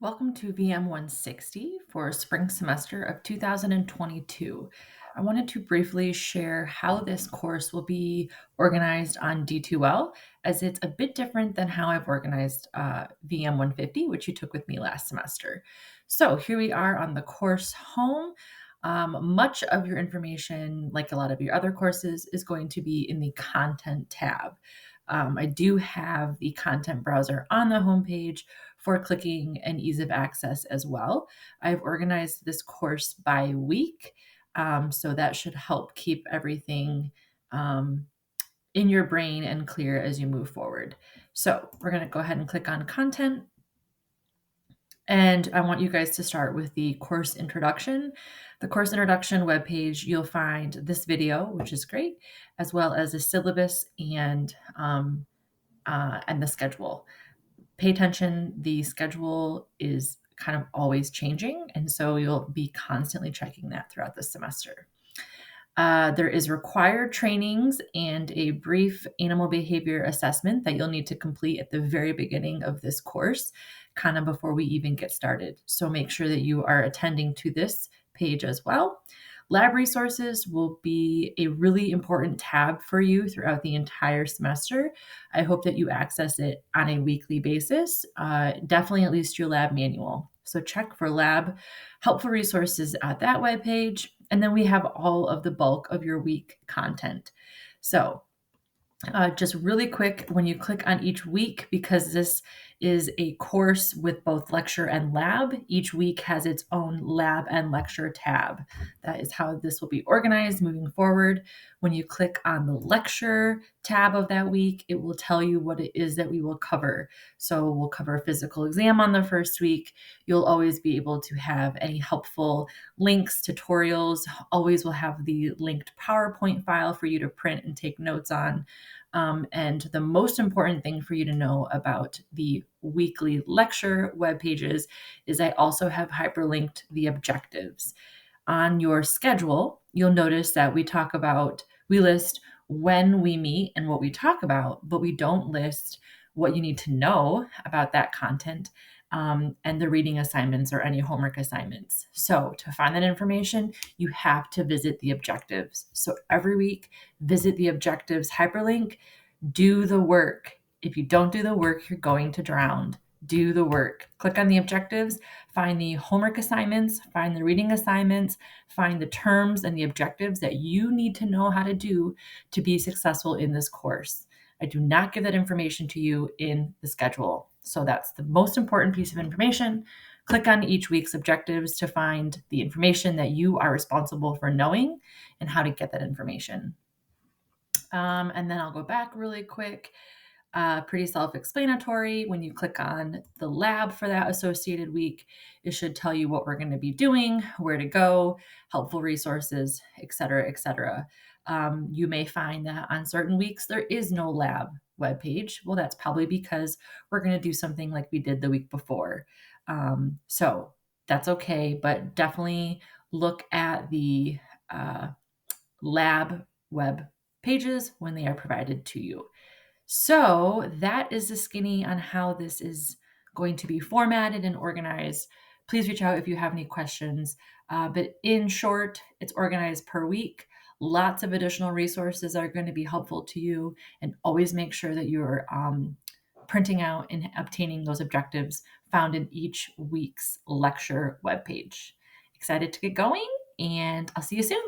Welcome to VM 160 for spring semester of 2022. I wanted to briefly share how this course will be organized on D2L, as it's a bit different than how I've organized VM 150, which you took with me last semester. So here we are on the course home. Much of your information, like a lot of your other courses, is going to be in the content tab. I do have the content browser on the homepage for clicking and ease of access as well. I've organized this course by week, so that should help keep everything in your brain and clear as you move forward. So we're going to go ahead and click on content. And I want you guys to start with the course introduction. The course introduction webpage, you'll find this video, which is great, as well as a syllabus and the schedule. Pay attention, the schedule is kind of always changing, and so you'll be constantly checking that throughout the semester. There is required trainings and a brief animal behavior assessment that you'll need to complete at the very beginning of this course, kind of before we even get started. So make sure that you are attending to this page as well. Lab resources will be a really important tab for you throughout the entire semester. I hope that you access it on a weekly basis, definitely at least your lab manual. So check for lab helpful resources at that webpage. And then we have all of the bulk of your week content. So just really quick, when you click on each week, because this is a course with both lecture and lab, each week has its own lab and lecture tab. That is how this will be organized moving forward. When you click on the lecture tab of that week, it will tell you what it is that we will cover. So we'll cover physical exam on the first week. You'll always be able to have any helpful links, tutorials. Always will have the linked PowerPoint file for you to print and take notes on. And the most important thing for you to know about the weekly lecture web pages is I also have hyperlinked the objectives. On your schedule, you'll notice that we list when we meet and what we talk about, but we don't list what you need to know about that content and the reading assignments or any homework assignments. So to find that information, you have to visit the objectives. So every week, visit the objectives hyperlink, do the work. If you don't do the work, you're going to drown. Do the work. Click on the objectives, find the homework assignments, find the reading assignments, find the terms and the objectives that you need to know how to do to be successful in this course. I do not give that information to you in the schedule. So that's the most important piece of information. Click on each week's objectives to find the information that you are responsible for knowing and how to get that information. And then I'll go back really quick. Pretty self-explanatory. When you click on the lab for that associated week, it should tell you what we're going to be doing, where to go, helpful resources, et cetera, et cetera. You may find that on certain weeks there is no lab webpage. Well, that's probably because we're going to do something like we did the week before. So that's okay, but definitely look at the lab web pages when they are provided to you. So that is the skinny on how this is going to be formatted and organized. Please reach out if you have any questions. But in short, it's organized per week. Lots of additional resources are going to be helpful to you, and always make sure that you're printing out and obtaining those objectives found in each week's lecture webpage. Excited to get going, and I'll see you soon.